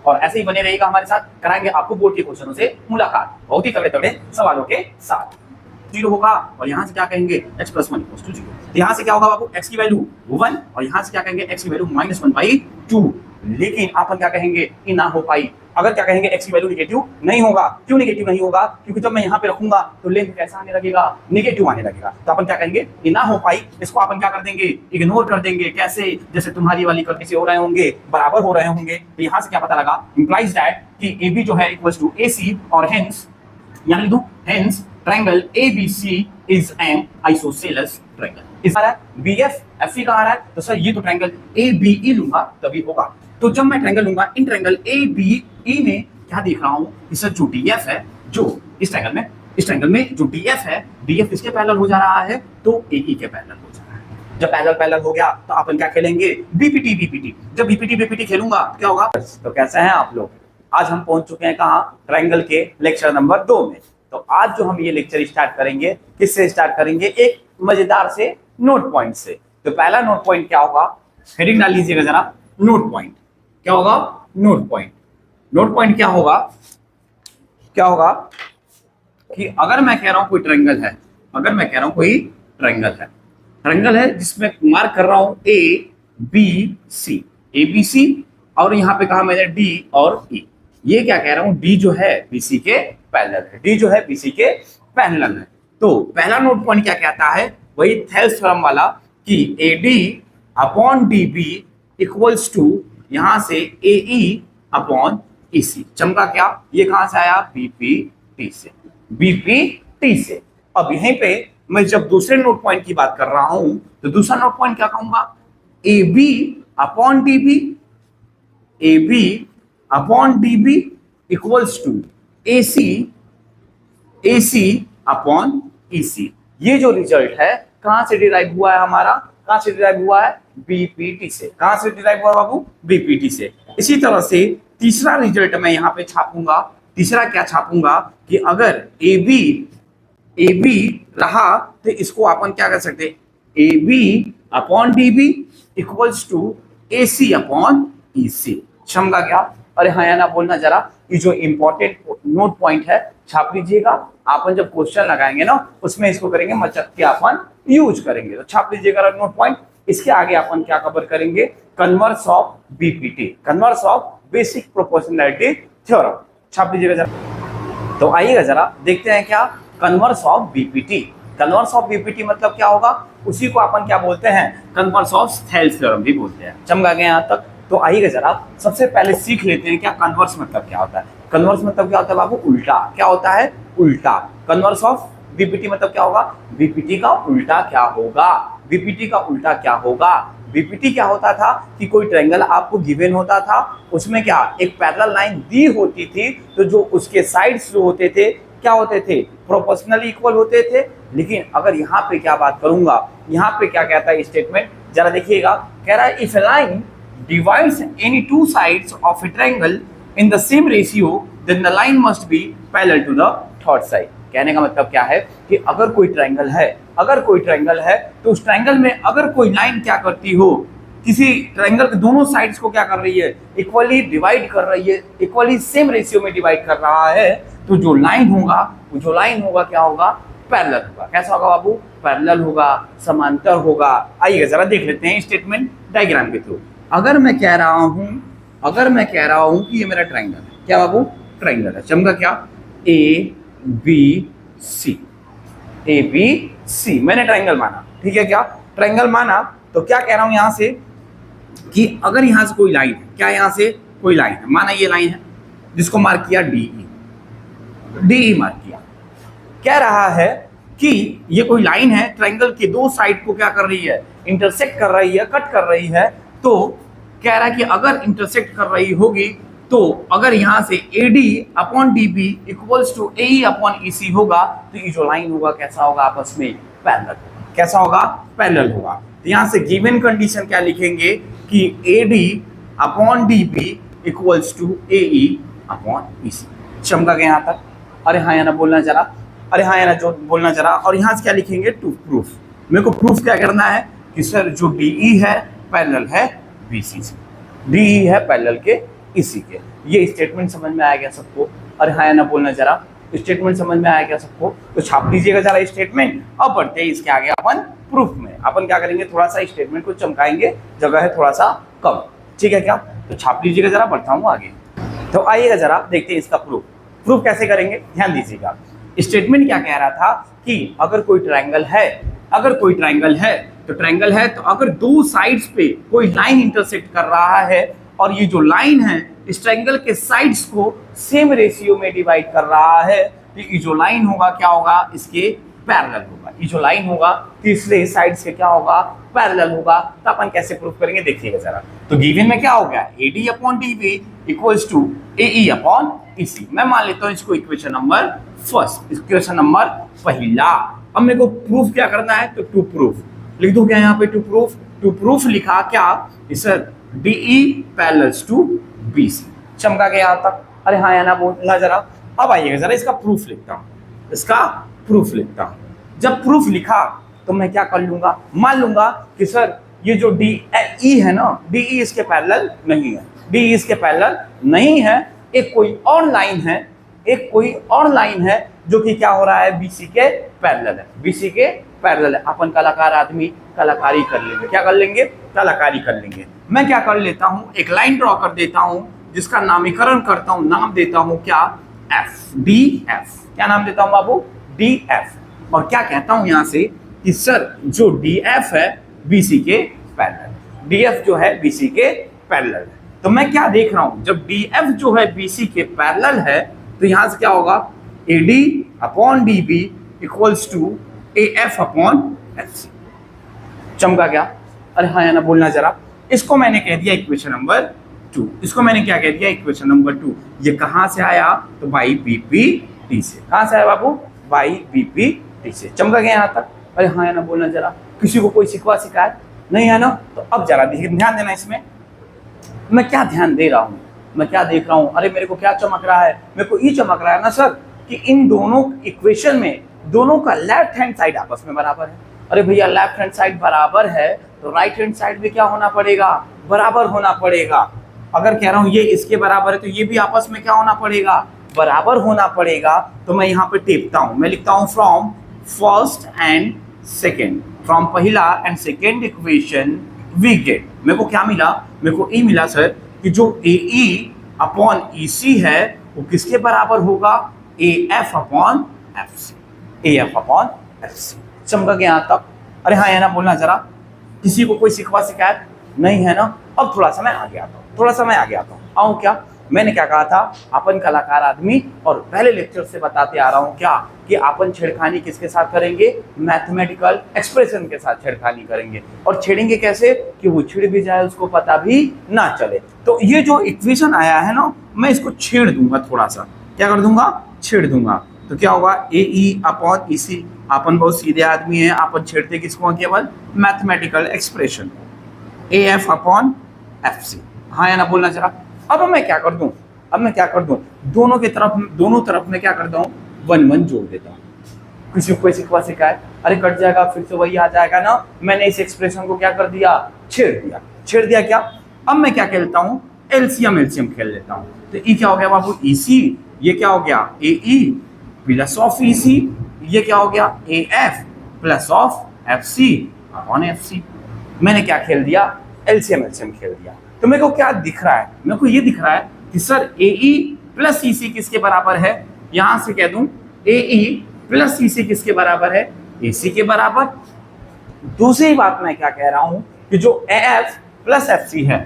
और ऐसे ही बने रहिएगा हमारे साथ, कराएंगे आपको बोर्ड के क्वेश्चनों से मुलाकात बहुत ही तगड़े तगड़े सवालों के साथ। 0 होगा और यहाँ से क्या कहेंगे x + 1 = 0। तो यहाँ से क्या होगा बाबू, x की वैल्यू 1 और यहाँ से क्या कहेंगे x की वैल्यू -1/2। लेकिन अपन क्या कहेंगे, ये ना हो पाई। अगर क्या कहेंगे x की वैल्यू नेगेटिव नहीं होगा। क्यों नेगेटिव नहीं होगा? क्योंकि जब मैं यहाँ पे रखूंगा तो लेंथ कैसा आने लगेगा, नेगेटिव आने लगेगा। तो अपन क्या कहेंगे, ये ना हो पाई, इसको अपन क्या कर देंगे, इग्नोर कर देंगे। कैसे? जैसे तुम्हारी वाली करके से हो रहे होंगे, बराबर हो रहे होंगे। तो यहाँ से क्या पता लगा, इंप्लाइज दैट कि AB जो है इक्वल्स टू AC और हेंस यहाँ लिख दूं, hence triangle ABC is an isosceles triangle. इस आ रहा है BF FC का आ रहा है, तो सर ये तो ट्रायंगल ABE लूंगा तभी होगा। तो जब मैं ट्रायंगल लूंगा, इन ट्रायंगल ABE में क्या देख रहा हूं कि सर जो DF है, जो इस ट्रायंगल में जो DF है, DF इसके पैरेलल हो जा रहा है तो AE के पैरेलल हो जा रहा है। जब पैरेलल हो गया तो अपन क्या खेलेंगे, BPT। जब BPT खेलूंगा क्या होगा? तो कैसे हैं आप लोग? आज हम पहुंच चुके हैं कहां, ट्रायंगल के लेक्चर नंबर 2 में। तो आज जो हम ये लेक्चर स्टार्ट करेंगे, किससे स्टार्ट करेंगे, एक मजेदार से नोट पॉइंट से। तो पहला नोट पॉइंट क्या होगा, हेडिंग डाल लीजिएगा जरा, नोट पॉइंट। क्या होगा? नोट पॉइंट क्या होगा कि अगर मैं कह रहा हूं कोई ट्रायंगल है, ट्रायंगल है जिसमें मार्क कर रहा हूं ABC और यहाँ पे कहा मैंने D और E। ये क्या कह रहा हूं, D जो है BC के पैरेलल है। तो पहला नोट पॉइंट क्या कहता है, वही थेल्स थ्योरम वाला कि AD/DB इक्वल्स टू यहां से AE/EC। चमका क्या? ये कहां से आया, BPT से। अब यहीं पे मैं जब दूसरे नोट पॉइंट की बात कर रहा हूं तो दूसरा नोट पॉइंट क्या कहूंगा, AB/DB इक्वल्स टू AC/EC। ये जो रिजल्ट है कहां से डिराइव हुआ है हमारा, BPT से। कहां से डिराइव हुआ बाबू, BPT से। इसी तरह से तीसरा रिजल्ट मैं यहाँ पे छापूंगा। तीसरा क्या छापूंगा कि अगर AB रहा तो इसको अपन क्या कर सकते, AB/DB इक्वल्स टू AC/EC। समझा क्या? अरे हाँ या ना बोलना जरा। ये जो इंपॉर्टेंट नोट पॉइंट है छाप लीजिएगा। अपन जब क्वेश्चन लगाएंगे ना उसमें इसको करेंगे मचक के अपन यूज करेंगे, तो छाप लीजिएगा नोट पॉइंट। इसके आगे अपन क्या कवर करेंगे, converse of BPT, converse of basic proportionality theorem. छाप लीजिएगा जरा। तो आइएगा जरा देखते हैं क्या, converse of BPT। Converse of BPT मतलब क्या होगा, उसी को अपन क्या बोलते हैं, कन्वर्स ऑफ थेल्स थ्योरम भी बोलते हैं। चमका गया यहाँ तक? तो आइएगा जरा सबसे पहले सीख लेते हैं क्या कन्वर्स मतलब क्या होता है। कन्वर्स मतलब क्या होता है बाबू, उल्टा। क्या होता है, उल्टा। कन्वर्स ऑफ BPT मतलब क्या होगा, BPT का उल्टा क्या होगा, BPT क्या होता था कि कोई ट्रायंगल आपको गिवन होता था, उसमें क्या एक पैरेलल लाइन दी होती थी, तो जो उसके साइड्स जो होते थे क्या होते थे, प्रोपोर्शनली इक्वल होते थे। लेकिन अगर यहाँ पे क्या बात करूंगा, यहाँ पे क्या कहता है स्टेटमेंट, जरा देखिएगा। कह रहा है if A line divides any two sides of a triangle in the same ratio then the line must be parallel to the third side। कहने का मतलब क्या है कि अगर कोई ट्रायंगल है तो उस ट्रायंगल में अगर कोई लाइन क्या करती हो, किसी ट्रायंगल के दोनों साइड्स को क्या कर रही है, इक्वली डिवाइड कर रही है, इक्वली सेम रेशियो में डिवाइड कर रहा है, तो जो लाइन होगा क्या होगा, पैरेलल होगा। कैसा होगा बाबू, पैरेलल होगा, समांतर होगा। आइए जरा देख लेते हैं स्टेटमेंट डायग्राम के थ्रू। अगर मैं कह रहा हूं कि ये मेरा ट्रायंगल है, क्या बाबू, ट्रायंगल है। चमका क्या, ABC मैंने ट्रायंगल माना, ठीक है। क्या ट्रायंगल माना, तो क्या कह रहा हूं यहां से कि अगर यहां से कोई लाइन है, क्या यहां से कोई लाइन है, माना ये लाइन है जिसको मार्क किया DE मार्क किया। कह रहा है कि ये कोई लाइन है, ट्रायंगल के दो साइड को क्या कर रही है, इंटरसेक्ट कर रही है, कट कर रही है। तो कह रहा है कि अगर इंटरसेक्ट कर रही होगी तो अगर यहां से AD/DB इक्वल्स टू AE/EC होगा, तो ये जो लाइन होगा कैसा होगा, आपस में पैरेलल। कैसा होगा, पैरेलल होगा। तो यहां से गिवन कंडीशन क्या लिखेंगे कि AD/DB इक्वल्स टू AE/EC। चमका गया यहां तक? अरे हाँ या ना बोलना जरा, बोलना जरा। और यहां से क्या लिखेंगे, टू प्रूफ। मेरे को प्रूफ क्या करना है कि सर जो DE है पैरेलल है BC से, DE है पैरेलल के इसी के। ये स्टेटमेंट समझ में आ गया सबको? अरे हाँ या ना बोलना जरा, स्टेटमेंट समझ में आया क्या सबको? तो छाप लीजिएगा जरा स्टेटमेंट। अब बढ़ते हैं इसके आगे अपन प्रूफ में। अपन क्या करेंगे, थोड़ा सा स्टेटमेंट को चमकाएंगे, जगह है थोड़ा सा कम, ठीक है क्या? तो छाप लीजिएगा जरा, बढ़ता हूँ आगे। तो आइएगा जरा देखते हैं इसका प्रूफ। प्रूफ कैसे करेंगे, ध्यान दीजिएगा। स्टेटमेंट क्या कह रहा था कि अगर कोई ट्रायंगल है, अगर कोई ट्रायंगल है तो ट्रायंगल है, तो अगर दो साइड्स पे कोई लाइन इंटरसेक्ट कर रहा है और ये जो लाइन है इस ट्रायंगल के साइड्स को सेम रेशियो में डिवाइड कर रहा है, तो ये जो लाइन होगा क्या होगा, इसके पैरेलल होगा। ये जो लाइन होगा तीसरे साइड से क्या होगा, पैरेलल होगा। तो अपन कैसे प्रूफ करेंगे देखिएगा जरा। तो गिवन में क्या हो गया, AD upon DB equals to AE upon EC। मैं मान लेता हूं इसको equation number first, equation number पहला। अब मेरे को प्रूफ क्या करना है, तो टू प्रूफ लिख दो क्या यहाँ पे, टू प्रूफ। टू प्रूफ लिखा क्या sir, DE parallels to BC। चमका गया यहाँ तक? अरे हाँ या ना बोलना जरा। अब आइएगा जरा इसका प्रूफ लिखता हूँ, इसका प्रूफ लिखता हूं। जब प्रूफ लिखा तो मैं क्या कर लूंगा, मान लूंगा कि सर ये जो DE है ना, DE इसके पैरेलल नहीं है, DE इसके पैरेलल नहीं है। एक कोई और लाइन है, एक कोई और लाइन है जो कि क्या हो रहा है, BC के पैरेलल है, BC के पैरेलल है। अपन कलाकार आदमी कलाकारी कर लेंगे, क्या कर लेंगे, कलाकारी कर लेंगे। मैं क्या कर लेता हूं, एक लाइन ड्रॉ कर देता हूं जिसका नामकरण करता हूं, नाम देता हूं क्या, DF। क्या नाम देता हूं बाबू, DF। और क्या कहता हूं यहां से कि सर जो DF है BC के पैरेलल, DF जो है BC के पैरेलल है। तो मैं क्या देख रहा हूं, जब DF जो है BC के पैरेलल है तो यहां से क्या होगा, AD upon DB equals to AF upon FC। चमका क्या? अरे हाँ या ना बोलना जरा। इसको मैंने कह दिया इक्वेशन नंबर 2। इसको मैंने क्या कह दिया, इक्वेशन नंबर 2। ये कहां से आया, तो बाई BPT से। कहां से आया बाबू, बाई BPT से। चमका गया यहाँ तक? अरे हाँ या ना बोलना जरा। किसी को कोई शिकवा शिकायत नहीं है ना? तो अब जरा ध्यान देना इसमें। मैं क्या ध्यान दे रहा हूँ, मैं क्या देख रहा हूँ, अरे मेरे को क्या चमक रहा है, मेरे को ये चमक रहा है ना सर कि इन दोनों इक्वेशन में दोनों का लेफ्ट हैंड साइड आपस में बराबर है। अरे भैया लेफ्ट हैंड साइड बराबर है तो राइट हैंड साइड भी क्या होना पड़ेगा, बराबर होना पड़ेगा। अगर कह रहा हूं ये इसके बराबर है तो ये भी आपस में क्या होना पड़ेगा, बराबर होना पड़ेगा। तो मैं यहाँ पे टेपता हूं, मैं लिखता हूं from first and second, from पहला and second equation we get. मेरे को क्या मिला, मेरे को ये मिला सर कि जो AE अपॉन EC है वो किसके बराबर होगा, AF upon FC, AF upon FC। चमका गया यहाँ तक? अरे हाँ या ना बोलना जरा। किसी को कोई शिकवा शिकायत नहीं है ना? अब थोड़ा सा मैं आगे आता हूँ, थोड़ा सा मैं आगे आता हूँ। आऊँ क्या, मैंने क्या कहा था, अपन कलाकार आदमी, और पहले लेक्चर से बताते आ रहा हूँ क्या कि अपन छेड़खानी किसके साथ करेंगे, मैथमेटिकल एक्सप्रेशन के साथ छेड़खानी करेंगे। और छेड़ेंगे कैसे कि वो छिड़ भी जाए, उसको पता भी ना चले। तो ये जो इक्वेशन आया है ना, मैं इसको छेड़ दूंगा, थोड़ा सा क्या कर दूंगा, छेड़ दूंगा। तो क्या होगा, AE अपॉन EC। अपन बहुत सीधे आदमी है, अपन छेड़ते किसको, केवल mathematical expression, AF upon FC। हाँ या ना बोलना जरा। अब मैं क्या कर दूं, अब मैं क्या कर दूं, दोनों के तरफ, दोनों तरफ में क्या करता हूं, 1 1 जोड़ देता हूं। किसी को कोई शिकवा शिकायत, अरे कट जाएगा फिर से वही आ जाएगा ना। मैंने इस एक्सप्रेशन को क्या कर दिया, छेड़ दिया। छेड़ दिया क्या? अब मैं क्या खेलता हूं, एलसीएम खेल लेता हूं। तो ये क्या हो गया बाबू, EC। ये क्या हो गया, AE प्लस ऑफ EC। ये क्या हो गया, AF plus of FC upon FC। मैंने क्या खेल दिया, एलसीएम खेल दिया। तो मेरे को क्या दिख रहा है, मेरे को ये दिख रहा है कि सर AE प्लस EC किसके बराबर है, यहां से कह दूं AE प्लस EC किसके बराबर है, AC के बराबर। दूसरी बात मैं क्या कह रहा हूं कि जो AF प्लस FC है,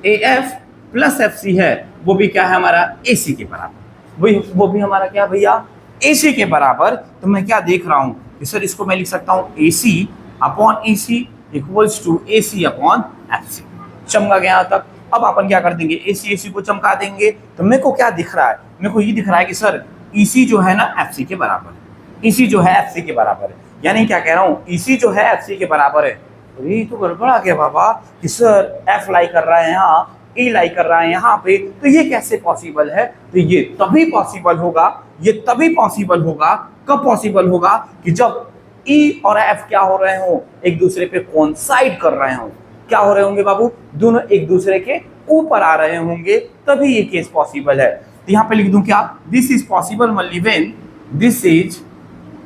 AF प्लस FC है, वो भी क्या है हमारा, AC के बराबर। वो भी हमारा क्या भैया, AC के बराबर। तो मैं क्या देख रहा हूं कि सर इसको मैं लिख सकता हूं AC upon EC equals to AC upon FC। चमका गया यहाँ तक? अब अपन क्या कर देंगे, AC को चमका देंगे। तो मेरे को क्या दिख रहा है, मेरे को ये दिख रहा है कि सर EC जो है ना FC के बराबर, EC जो है FC के बराबर है। यानी क्या कह रहा हूँ, EC जो है FC के बराबर है। तो ये तो गड़बड़ आ गया बाबा कि सर F लाई कर रहा है यहाँ, E लाई कर रहा है यहाँ पे, तो ये कैसे पॉसिबल है? तो ये तभी पॉसिबल होगा, ये तभी पॉसिबल होगा, कब पॉसिबल होगा कि जब E और F क्या हो रहे हो, एक दूसरे पे कोइंसाइड कर रहे हो। क्या हो रहे होंगे बाबू, दोनों एक दूसरे के ऊपर आ रहे होंगे तभी ये केस पॉसिबल है। तो यहां पे लिख दूं क्या, this is possible only when, this is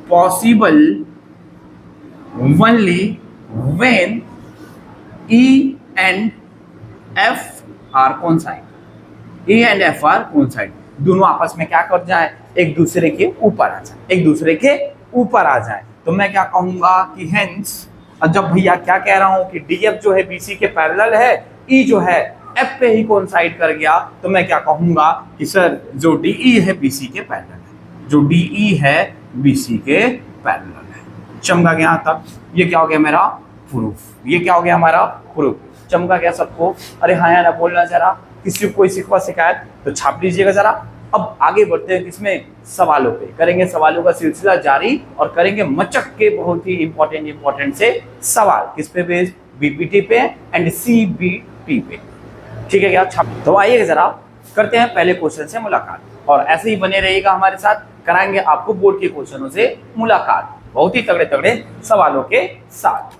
possible only when E and F are coincide, E and F are coincide, दोनों आपस में क्या कर जाए, एक दूसरे के ऊपर आ जाए, एक दूसरे के ऊपर आ जाए। तो मैं क्या कहूंगा कि हेंस, जब भैया क्या कह रहा हूं कि DF जो है BC के पैरेलल है, E जो है F पे ही कोइंसाइड कर गया, तो मैं क्या कहूंगा कि सर जो DE है BC के पैरेलल है, जो DE है BC के पैरेलल है। चमका गया तक, ये क्या हो गया मेरा प्रूफ, ये क्या हो गया हमारा प्रूफ। चमका गया सबको? अरे हाँ या ना बोलना जरा, किसी को कोई शिकवा शिकायत तो छाप लीजिएगा जरा। अब आगे बढ़ते हैं किसमें, सवालों पे, करेंगे सवालों का सिलसिला जारी और करेंगे मचक के बहुत ही इंपॉर्टेंट से सवाल, किस पे बेस्ड, बीपीटी पे एंड सीबीटी पे, ठीक है क्या छाप। तो आइए जरा करते हैं पहले क्वेश्चन से मुलाकात, और ऐसे ही बने रहिएगा हमारे साथ, कराएंगे आपको बोर्ड के क्वेश्चनों से मुलाकात बहुत ही तगड़े तगड़े सवालों के साथ।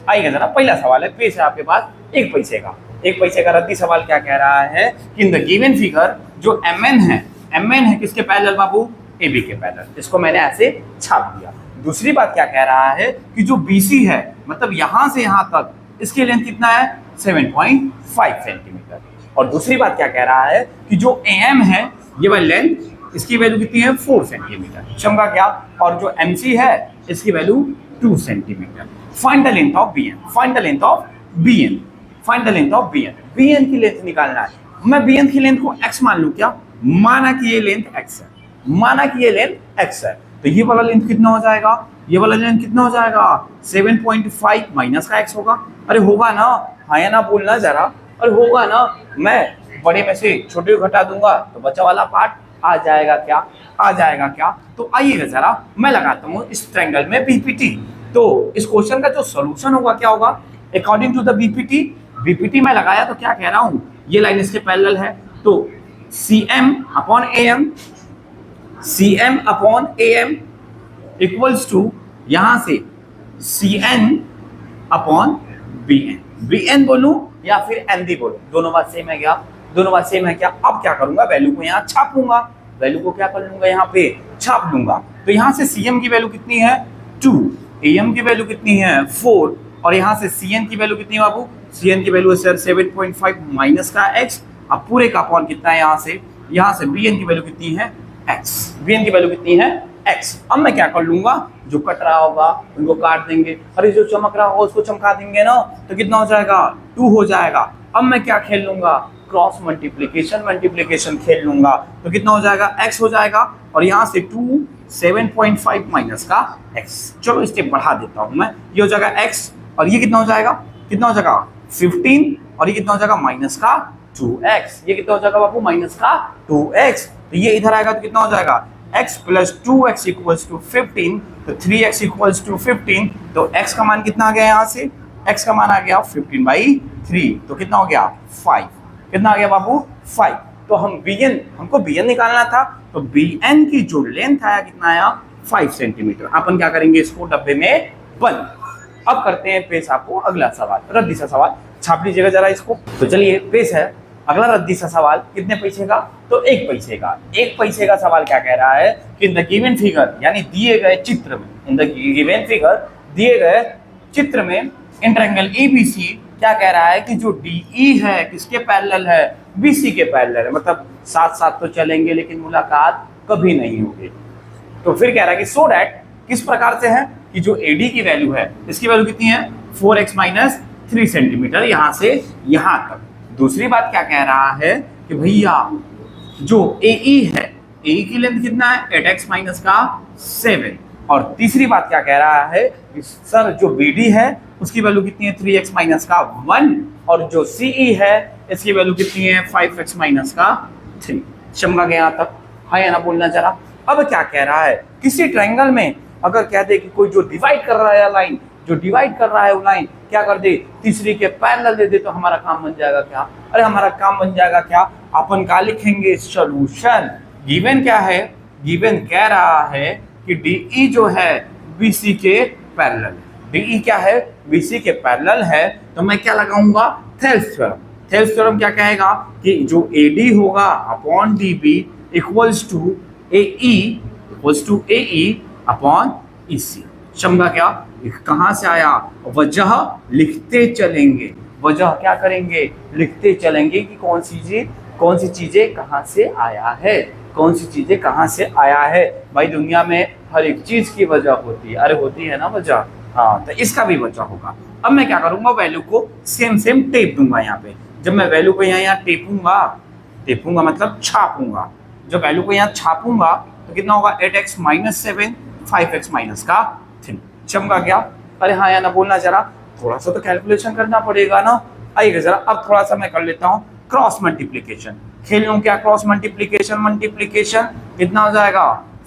आइएगा जरा, पहला सवाल है, पेश है आपके पास 1 पैसे का, 1 पैसे का रद्दी सवाल क्या कह रहा है कि इन द गिवन फिगर जो mn है किसके पैरेलल बाबू, AB के पैरेलल, इसको मैंने ऐसे छाप दिया। दूसरी बात क्या कह रहा है कि जो BC है, मतलब यहां से यहां तक, इसकी लेंथ कितना है 7.5 सेंटीमीटर। और दूसरी बात क्या कह रहा है कि जो AM है, ये वाली लेंथ, इसकी वैल्यू कितनी है 4 सेंटीमीटर, समझा क्या। और जो MC है, इसकी value 2 centimetre. Find the length of BN, find the length of BN, find the length of BN, BN की लेंथ निकालना है। मैं BN की लेंथ को x मान लूं क्या, माना कि ये लेंथ x है, माना कि ये लेंथ x है, तो ये वाला लेंथ कितना हो जाएगा, ये वाला लेंथ कितना हो जाएगा 7.5 माइनस का x होगा। अरे होगा ना, हाँ या ना बोलना जरा, अरे होगा ना। मैं बड़े में से छोटे को घटा दूंगा तो बचा वाला पार्ट आ जाएगा क्या, आ जाएगा क्या। तो आइएगा जरा, मैं लगाता हूँ इस ट्रायंगल में बीपीटी। तो इस क्वेश्चन का जो सॉल्यूशन होगा क्या होगा, अकॉर्डिंग टू द बीपीटी मैं लगाया तो क्या कह रहा हूं, ये लाइन इसके पैरेलल है, तो CM upon AM equals to यहां से CN अपॉन BN बोलूं या फिर ND बोलूं, दोनों बात सेम है क्या, दोनों बात सेम है क्या। अब क्या करूंगा, वैल्यू को यहाँ छाप लूंगा, वैल्यू को क्या कर लूंगा, यहाँ पे छाप लूंगा। तो यहाँ से CM की वैल्यू कितनी है 2, AM की वैल्यू कितनी है 4, और यहाँ से CN की वैल्यू कितनी है बाबू, CN की वैल्यू है सर 7.5 माइनस का x, अब पूरे का अपॉन कितना है यहाँ से BN की वैल्यू कितनी है x, BN की वैल्यू कितनी है x। अब मैं क्या कर लूंगा, जो कट रहा होगा उनको काट देंगे, अरे जो चमक रहा होगा उसको चमका देंगे ना, तो कितना हो जाएगा 2 हो जाएगा। अब मैं क्या खेल लूंगा, क्रॉस मल्टीप्लीकेशन खेल लूंगा, तो कितना हो जाएगा x हो जाएगा, और यहाँ से 2 7.5 माइनस का x। चलो स्टेप बढ़ा देता हूं मैं, ये हो जाएगा x, और ये कितना हो जाएगा 15, और ये कितना हो जाएगा माइनस का 2x, ये कितना हो जाएगा बाबू माइनस का 2x। तो ये इधर आएगा तो कितना हो जाएगा x plus 2x equals to 15, तो 3x इक्वल्स टू 15, तो x का मान कितना आ गया, यहाँ से x का मान आ गया 15/3, तो कितना हो गया 5, कितना आ गया बाबू 5। तो हमको BN निकालना था, तो BN की जो लेंथ आया कितना आया 5 सेंटीमीटर। अपन क्या करेंगे, इसको डब्बे में बंद। अब करते हैं पेश आपको अगला सवाल, रद्दी सा सवाल, छाप लीजिएगा जरा इसको। तो चलिए पेश है अगला रद्दी सा सवाल, कितने पैसे का, तो 1 पैसे का। 1 पैसे का सवाल क्या कह रहा है कि इन द गिवन फिगर, यानी दिए गए चित्र में, इन द गिवन फिगर दिए गए चित्र में इन ट्रायंगल ABC क्या कह रहा है कि जो DE है किसके पैरेलल है, BC के पैरेलल है, मतलब साथ साथ तो चलेंगे लेकिन मुलाकात कभी नहीं होगी। तो फिर कह रहा है कि सो दैट, किस प्रकार से है कि जो AD की वैल्यू है, इसकी वैल्यू कितनी है 4x माइनस 3 सेंटीमीटर यहां से यहां तक। दूसरी बात क्या कह रहा है कि भैया जो AE है, AE की लेंथ कितना है 8x माइनस का 7, और तीसरी बात क्या कह रहा है कि सर जो BD है उसकी वैल्यू कितनी है 3x माइनस का 1, और जो CE है इसकी वैल्यू कितनी है 5x माइनस का 3। समझा गया यहाँ तक, हाँ या ना बोलना जरा। अब क्या कह रहा है, किसी ट्रायंगल में अगर कह दे कि कोई जो डिवाइड कर रहा है लाइन, जो डिवाइड कर रहा है वो लाइन क्या कर दे, तीसरी के पैरेलल दे दे, तो हमारा काम बन जाएगा क्या, अरे हमारा काम बन जाएगा क्या, अपन का लिखेंगे सॉल्यूशन। गिवन क्या है, गिवन कह रहा है कि DE जो है BC के पैरेलल है, DE क्या है BC के पैरेलल है, तो मैं क्या लगाऊंगा थेल्स थ्योरम। थेल्स थ्योरम क्या कहेगा कि जो AD होगा upon DB equals to AE upon EC। समझा क्या? कहां से आया? वजह लिखते चलेंगे, वजह क्या करेंगे? लिखते चलेंगे कि कौन सी चीजें कहां से आया है, कौन सी चीजें कहां से आया है। भाई दुनिया में हर एक चीज की वजह होती है, अरे होती है ना वजह, हाँ, तो इसका भी वजह होगा। अब मैं क्या करूंगा, वैल्यू को सेम टेप दूंगा यहाँ पे। जब मैं वैल्यू को यहाँ टेपूंगा मतलब छापूंगा। जब वैल्यू को यहाँ छापूंगा तो कितना होगा? 8x माइनस 7 5x माइनस का 3। चमका क्या? अरे हाँ, या ना बोलना जरा, थोड़ा सा तो कैलकुलेशन करना पड़ेगा ना। आइएगा जरा, अब थोड़ा सा मैं कर लेता हूँ क्रॉस मल्टीप्लीकेशन। खेल लूँ क्या? क्रॉस मल्टीप्लीकेशन कितना हो जाएगा?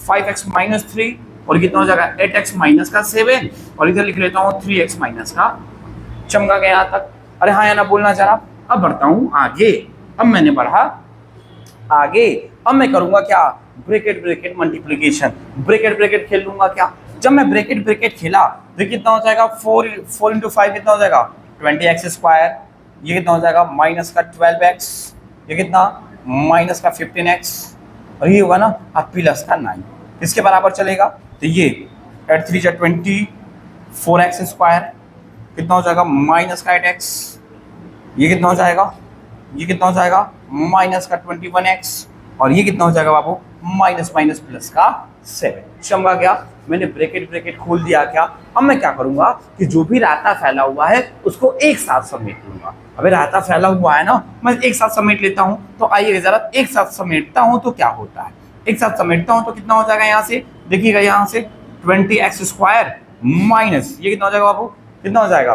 5x माइनस 3 और कितना हो जाएगा? 8x माइनस का 7 और इधर लिख लेता हूँ 3x माइनस का। चमका गया यहाँ तक? अरे हाँ, या ना बोलना जरा। अब बढ़ता हूँ आगे। अब मैंने बढ़ा आगे, अब मैं करूंगा क्या? Bracket multiplication. ब्रैकेट खेल लूंगा क्या? जब मैं ब्रैकेट खेला तो कितना हो जाएगा? 4 इंटू 5 कितना हो जाएगा? 20x square. ये कितना हो जाएगा? माइनस का 12x। ये कितना? माइनस का 15x। और ये होगा ना अब प्लस का 9। इसके बराबर चलेगा तो ये 8 3 20 4x स्क्वायर कितना हो जाएगा? माइनस का 8x। ये कितना हो जाएगा? ये कितना हो जाएगा? माइनस का 21x। और ये कितना हो जाएगा बाबू? माइनस प्लस का 7। समझा गया? मैंने ब्रैकेट खोल दिया क्या? अब मैं क्या करूंगा कि जो भी रास्ता फैला हुआ है उसको एक साथ समेट लूंगा। अबे रास्ता फैला हुआ है ना, मैं एक साथ समेट लेता हूँ। तो आइए जरा एक साथ समेटता हूँ तो क्या होता है। एक साथ समेटता हूँ तो कितना हो जाएगा? यहाँ से देखिएगा, यहाँ से 20x स्क्वायर माइनस ये कितना हो जाएगा बाबू? कितना हो जाएगा?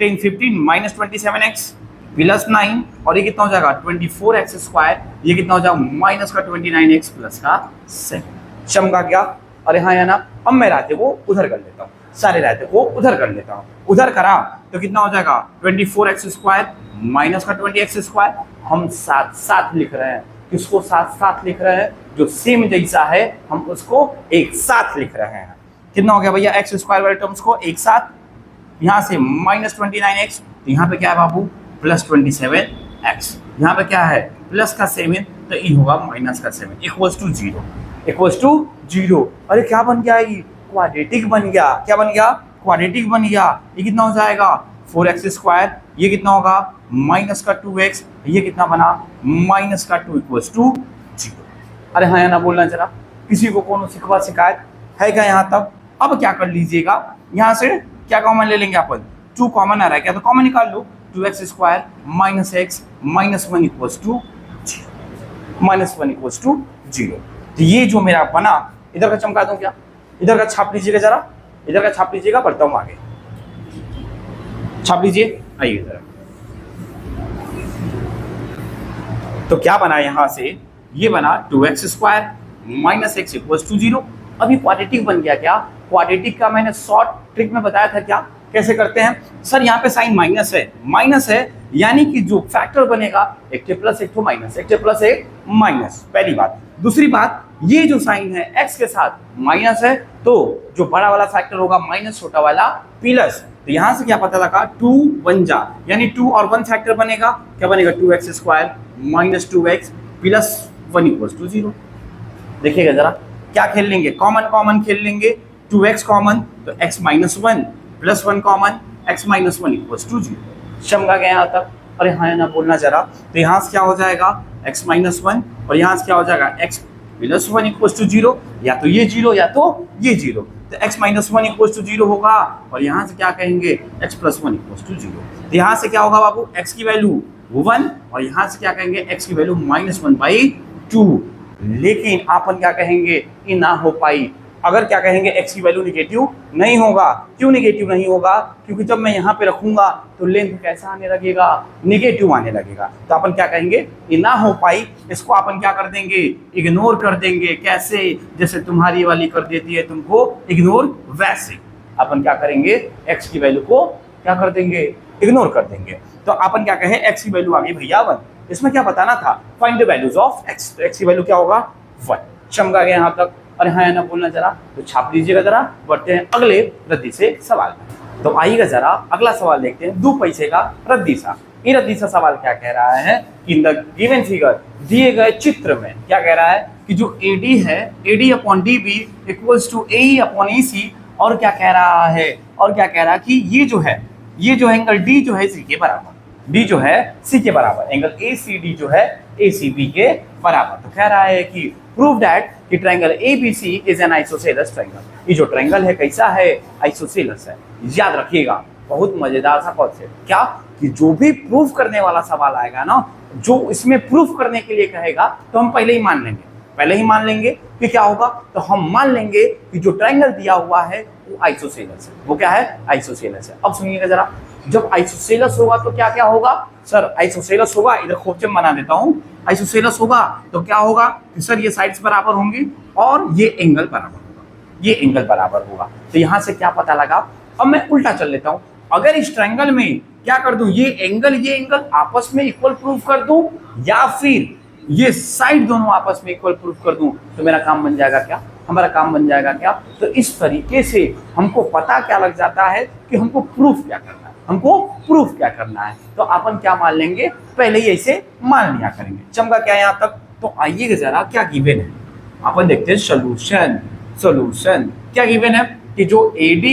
10 15 माइनस 27x प्लस 9 और ये कितना हो जाएगा? 24x square. ये कितना हो जाएगा? माइनस का 29x प्लस का 7। चमका गया? अरे हाँ या ना? अब मैं रास्ते को उधर कर लेता हूँ, सारे रास्ते को उधर कर लेता हूँ। उधर करा तो कितना हो जाएगा? 24x स्क्वायर माइनस का 20x स्क्वायर। हम साथ लिख रहे हैं। किसको साथ लिख रहे हैं? जो सेम जैसा है हम उसको एक साथ लिख रहे हैं। कितना हो गया भैया? एक्स स्क्वायर वाले टर्म्स को एक साथ, यहाँ से माइनस 29x, तो यहाँ पे क्या है बाबू? Plus 27x। यहाँ पे क्या है? प्लस का 7, तो ये होगा माइनस का 7 इक्वल्स टू 0। अरे क्या बन गया? ये क्वाड्रेटिक बन गया। क्या बन गया? क्वाड्रेटिक बन गया। ये कितना हो जाएगा? 4x square. ये कितना होगा? माइनस का 2x। ये कितना बना? माइनस का 2 इक्वल्स टू 0। अरे हाँ या ना बोलना जरा, किसी को कोनो शिकायत है क्या यहाँ तक? अब क्या कर लीजिएगा, यहाँ से क्या कॉमन ले लेंगे अपन? 2 कॉमन आ रहा है क्या? तो कॉमन निकाल लो। 2x square minus x minus 1 equals to 0। तो ये जो मेरा बना, इधर का चमका दूं क्या? इधर का छाप लीजिएगा जरा, इधर का छाप लीजिएगा। बढ़ता हूं आगे, छाप लीजिए। आइए जरा, तो क्या बना यहां से? ये बना 2x square minus x equals to 0। अभी क्वाड्रेटिक बन गया क्या? क्वाड्रेटिक का मैंने शॉर्ट ट्रिक में बताया था क्या, कैसे करते हैं? सर यहाँ पे साइन माइनस है, यानी कि जो फैक्टर बनेगा एक टे प्लस एक तो माइनस, एक टे प्लस एक माइनस, पहली बात। दूसरी बात, ये जो साइन है x के साथ माइनस है, तो जो बड़ा वाला फैक्टर होगा माइनस, छोटा वाला प्लस। तो यहाँ से क्या पता लगा? 2 1 जा, यानी 2 और 1 फैक्टर बनेगा। क्या बनेगा? 2x square minus 2x plus 1 equals to 0। देखिएगा जरा, क्या खेल लेंगे? कॉमन खेल लेंगे। 2x कॉमन तो x minus 1 plus 1 common, x minus 1 equals to 0। समझा गया यहाँ तक? अरे हाँ या ना बोलना जरा। तो यहाँ से क्या हो जाएगा? x माइनस 1 और यहाँ से क्या हो जाएगा? x plus 1 equals to 0। या तो ये 0 या तो ये 0। तो x माइनस 1 इक्वल्स टू 0 होगा और यहाँ से क्या कहेंगे? x plus 1 equals to 0। तो यहाँ से क्या होगा बाबू? x की वैल्यू 1 और यहाँ से क्या कहेंगे? x की वैल्यू माइनस 1/2। लेकिन अपन क्या कहेंगे? ये ना हो पाई। अगर क्या कहेंगे? x की वैल्यू निगेटिव नहीं होगा। क्यों निगेटिव नहीं होगा? क्योंकि जब मैं यहाँ पे रखूंगा तो लेंथ कैसा आने लगेगा? निगेटिव आने लगेगा। तो अपन क्या कहेंगे? ये ना हो पाई। इसको अपन क्या कर देंगे? इग्नोर कर देंगे। कैसे? जैसे तुम्हारी वाली कर देती है तुमको इग्नोर, वैसे अपन क्या करेंगे? x की वैल्यू को क्या कर देंगे? इग्नोर कर देंगे। तो अपन क्या कहें? x की वैल्यू आ गई भैया 1। इसमें क्या बताना था? Find the values of x। तो x की वैल्यू क्या होगा? 1। समझा गया यहाँ तक? अरे हाँ या ना बोलना जरा, तो छाप लीजिएगा जरा। बढ़ते हैं अगले रद्दी से सवाल में। तो आइएगा जरा, अगला सवाल देखते हैं। 2 पैसे का रद्दी सा। ये रद्दीसा सवाल क्या कह रहा है कि इन द गिवन फिगर, दिए गए चित्र में क्या कह रहा है कि जो AD है, AD upon DB equals to AE upon EC, और क्या कह रहा है, और क्या कह रहा है कि ये जो है एंगल D जो है C के बराबर, D जो है C के बराबर, एंगल ACD जो है ACB के बराबर। तो कह रहा है कि प्रूव दैट कि triangle ABC is an isosceles triangle. ये जो ट्रायंगल है कैसा है, आइसोसेलेस है। याद रखिएगा, बहुत मजेदार सा कॉन्सेप्ट, क्या कि जो भी प्रूफ करने वाला सवाल आएगा ना, जो इसमें प्रूफ करने के लिए कहेगा तो हम पहले ही मान लेंगे कि क्या होगा, तो हम मान लेंगे कि जो ट्रायंगल दिया हुआ है वो आइसोसेलेस है। वो क्या है, आइसोसेलेस है। अब सुनिएगा जरा, जब आइसोसेलेस होगा तो क्या क्या होगा सर, आइसोसेलेस होगा, इधर खोपचे में बना देता हूं, आइसोसेलेस होगा तो क्या होगा कि सर ये साइड्स बराबर होंगी और ये एंगल बराबर होगा। तो यहां से क्या पता लगा, अब मैं उल्टा चल लेता हूं, अगर इस ट्रायंगल में क्या कर दूं, ये एंगल आपस में इक्वल प्रूफ कर दूं, या फिर ये साइड दोनों आपस में इक्वल प्रूफ कर दूं, तो मेरा काम बन जाएगा क्या, हमारा काम बन जाएगा क्या। तो इस तरीके से हमको पता क्या लग जाता है कि हमको प्रूफ क्या करना है, तो अपन क्या मान लेंगे, पहले ही ऐसे मान लिया करेंगे। चमका क्या यहाँ तक, तो आइएगा जरा क्या गिवन है, अपन देखते हैं सोल्यूशन क्या गिवन है कि जो AD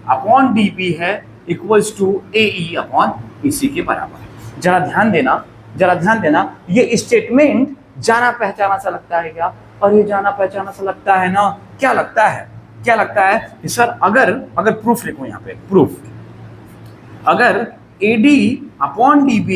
अपॉन DB है equals to AE upon EC के बराबर है। जरा ध्यान देना, ये स्टेटमेंट जाना पहचाना सा लगता है क्या, और ये जाना पहचाना सा लगता है ना, क्या लगता है कि सर अगर प्रूफ लिखो यहाँ पे, प्रूफ अगर AD upon DB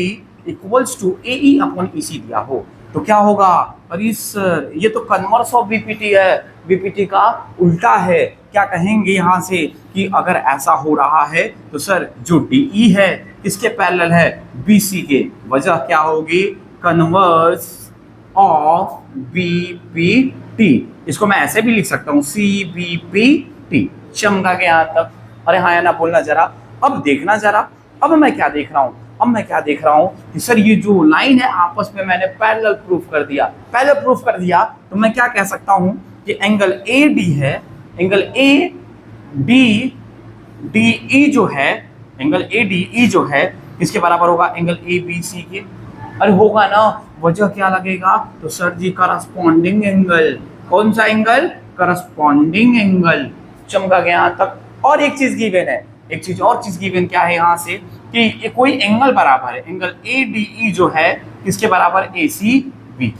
equals to AE upon EC दिया हो तो क्या होगा, अरे सर ये तो कन्वर्स ऑफ BPT है, BPT का उल्टा है। क्या कहेंगे यहाँ से कि अगर ऐसा हो रहा है तो सर जो DE है किसके पैरेलल है, BC के, वजह क्या होगी, कन्वर्स ऑफ BPT। इसको मैं ऐसे भी लिख सकता हूँ CBPT। चमका के यहाँ तक, अरे हाँ या ना बोलना जरा। अब देखना जरा, अब मैं क्या देख रहा हूँ कि सर ये जो लाइन है आपस में मैंने पैरेलल प्रूफ कर दिया, तो मैं क्या कह सकता हूँ कि एंगल AD है, एंगल ADE जो है, एंगल ADE जो है किसके बराबर होगा, एंगल ABC के। अरे होगा ना, वजह क्या लगेगा, तो सर जी करस्पॉन्डिंग एंगल, कौन सा एंगल, करस्पॉन्डिंग एंगल। चमका गया यहाँ तक। और एक चीज गिवन है, क्या है यहाँ से कि ये कोई एंगल बराबर है, एंगल ADE जो है किसके बराबर, ACB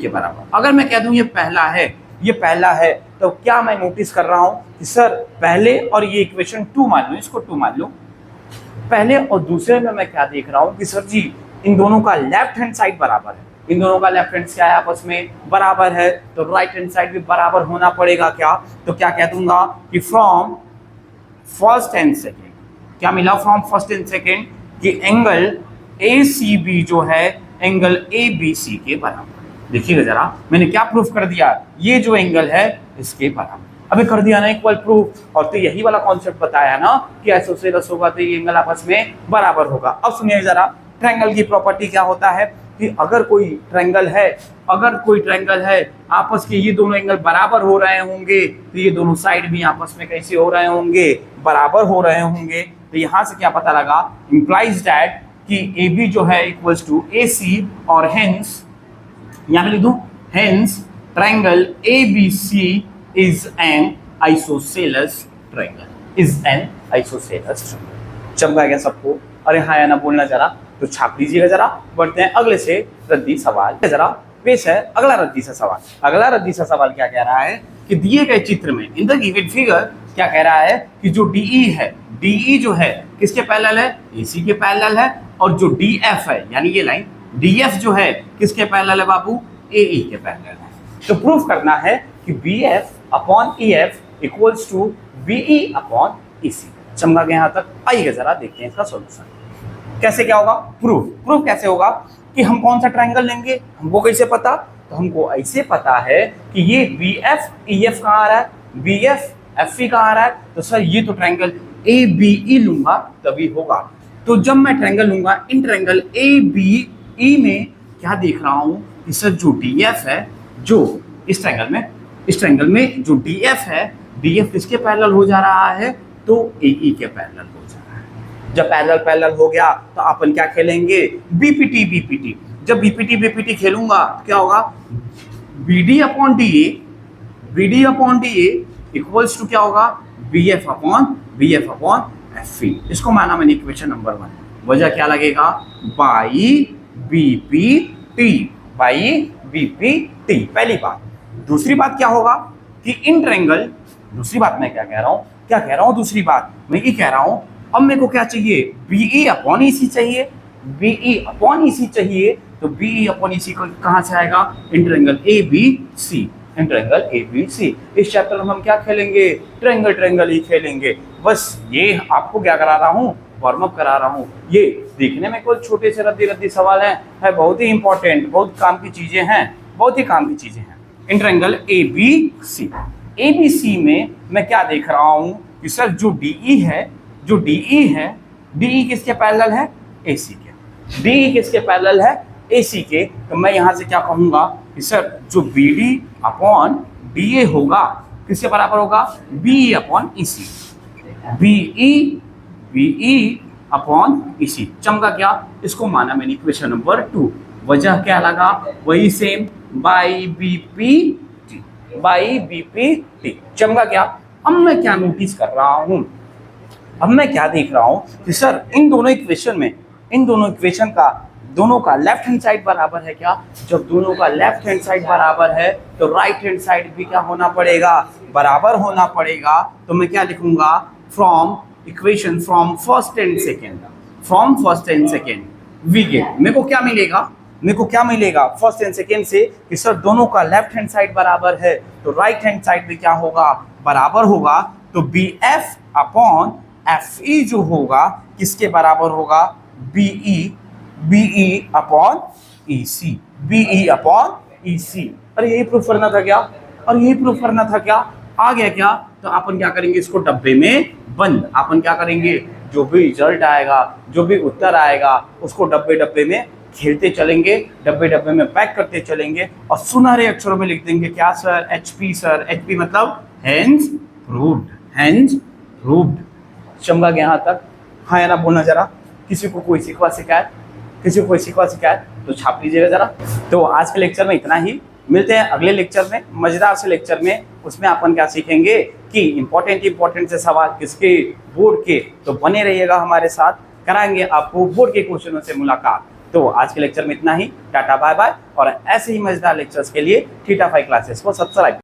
के बराबर। अगर मैं कह दूं ये पहला है तो क्या मैं नोटिस कर रहा हूं कि सर पहले और ये इक्वेशन 2 मान लो, इसको 2 मान लो, पहले और दूसरे में मैं क्या देख रहा हूं कि सर जी इन दोनों का लेफ्ट हैंड साइड बराबर है, इन दोनों का लेफ्ट हैंड क्या है, आपस में बराबर है, तो राइट हैंड साइड भी बराबर होना पड़ेगा क्या। तो क्या कह दूंगा कि फ्रॉम फर्स्ट एंड सेकेंड, क्या मिला, फ्रॉम फर्स्ट एंड सेकेंड कि एंगल ACB जो है एंगल ABC के बराबर। देखिएगा जरा, मैंने क्या प्रूफ कर दिया, ये जो एंगल है इसके बराबर। अभी कर दिया ना इक्वल प्रूफ, और तो यही वाला कॉन्सेप्ट बताया ना कि आइसोसेलेस होगा तो ये एंगल आपस में बराबर होगा। अब सुनिए जरा, ट्रायंगल की प्रॉपर्टी क्या होता है कि अगर कोई ट्रायंगल है आपस के ये दोनों एंगल बराबर हो रहे होंगे, तो ये दोनों साइड भी आपस में कैसे हो रहे होंगे, बराबर हो रहे होंगे। तो यहाँ से क्या पता लगा, इंप्लाइज दैट कि AB जो है इक्वल्स टू AC, और हेंस यहाँ पे लिख दूं, hence triangle ABC is an isosceles triangle, चमका गया सबको, अरे हाँ या ना बोलना जरा, तो छाप लीजिएगा जरा। बढ़ते हैं अगले से रद्दी सवाल, जरा पेश है अगला रद्दी सा सवाल क्या कह रहा है कि दिए गए चित्र में इन द गिवन फिगर क्या कह रहा है कि जो DE जो है किसके पैरेलल है, AC के पैरेलल है, और जो DF है यानी ये लाइन DF जो है किसके पैरेलल है बाबू, AE के पैरेलल है। तो प्रूफ करना है कि BF upon EF equals to BE upon EC। चमका के यहाँ तक, आइएगा जरा देखते हैं इसका सॉल्यूशन कैसे क्या होगा। प्रूफ कैसे होगा कि हम कौन सा ट्रायंगल लेंगे, हमको कैसे पता, तो हमको ऐसे पता है कि ये BF EF कहाँ आ रहा है, BF FE कहाँ आ रहा है, तो सर ये तो ट्रायंगल ABE लूंगा तभी होगा। तो जब मैं ट्रायंगल लूंगा, इन ट्रायंगल ABE में क्या देख रहा हूं कि सर जो DF है, जो इस ट्रायंगल में जो DF है, DF किसके पैरेलल हो जा रहा है, तो AE के पैरेलल हो जा रहा है। जब पैरेलल पैरेलल हो गया तो अपन क्या खेलेंगे, बीपीटी बीपीटी। जब बीपीटी बीपीटी खेलूंगा तो क्या होगा, BD upon D A, BD upon D A equals to क्या होगा, बीएफ अपॉन एफ ई। इसको माना मैंने इक्वेशन नंबर 1। वजह क्या लगेगा, बाई बीपीटी, बाई बीपीटी, पहली बात। दूसरी बात क्या होगा कि इन ट्रायंगल, दूसरी बात मैं क्या कह रहा हूं, दूसरी बात मैं ये कह रहा हूं, अब मेरे को क्या चाहिए, बीई अपॉन ईसी चाहिए, बीई अपॉन ईसी चाहिए। तो बीई अपॉन ईसी कहां से आएगा, in triangle A B C, in triangle A B C. इस चैप्टर में हम क्या खेलेंगे, ट्रायंगल ही खेलेंगे। बस ये आपको क्या करा रहा हूं, वार्म अप करा रहा हूं। ये देखने में कोई छोटे से रद्दी सवाल है बहुत ही इंपॉर्टेंट, बहुत काम की चीजें हैं, बहुत ही काम की चीजें हैं। In triangle A B C, A B C में मैं क्या देख रहा हूं कि सर जो डीई है, डीई किसके पैरेलल है, एसी के। डीई किसके पैरेलल है, एसी के। तो मैं यहां से क्या कहूंगा कि सर जो बीडी अपॉन डीए होगा किसके बराबर होगा, be upon EC, BE upon EC. चमका क्या, इसको माना मैंने इक्वेशन नंबर 2। वजह क्या लगा, वही same, by BPT, by BPT. चमका क्या। अब मैं क्या नोटिस कर रहा हूं, अब मैं क्या देख रहा हूं कि सर इन दोनों इक्वेशन में, इन दोनों इक्वेशन का दोनों का लेफ्ट हैंड साइड बराबर है क्या। जब दोनों का लेफ्ट हैंड साइड बराबर है तो राइट हैंड साइड भी क्या होना पड़ेगा, बराबर होना पड़ेगा। तो मैं क्या लिखूंगा, from equation from first and second, from first and second we get, मेरे को क्या मिलेगा, मेरे को क्या मिलेगा फर्स्ट एंड सेकेंड से कि सर दोनों का लेफ्ट हैंड साइड बराबर है तो राइट हैंड साइड भी क्या होगा, बराबर होगा। तो B F upon F E जो होगा किसके बराबर होगा, be upon E C, B E upon E C. अरे यही प्रूफ करना था क्या, और यही प्रूफ करना था क्या, आ गया क्या। तो अपन क्या करेंगे, इसको डब्बे में बंद। अपन क्या करेंगे, जो भी रिजल्ट आएगा, जो भी उत्तर आएगा उसको डब्बे डब्बे में खेलते चलेंगे, डब्बे डब्बे में पैक करते चलेंगे और सुनहरे अक्षरों में लिख देंगे क्या सर, एचपी सर, एचपी मतलब हैंड्स प्रूव्ड, हैंड्स प्रूव्ड। चमका गया यहाँ तक, हाँ या ना बोलना जरा। किसी को कोई शिकवा शिकायत, किसी को कोई शिकवा शिकायत तो छाप लीजिएगा जरा। तो आज के लेक्चर में इतना ही, मिलते हैं अगले लेक्चर में, मजेदार से लेक्चर में। उसमें अपन क्या सीखेंगे कि इंपॉर्टेंट से सवाल किसके, बोर्ड के। तो बने रहिएगा हमारे साथ, कराएंगे आपको बोर्ड के क्वेश्चनों से मुलाकात। तो आज के लेक्चर में इतना ही, टाटा बाय बाय। और ऐसे ही मजेदार लेक्चर्स के लिए थीटा 5 क्लासेस को सब्सक्राइब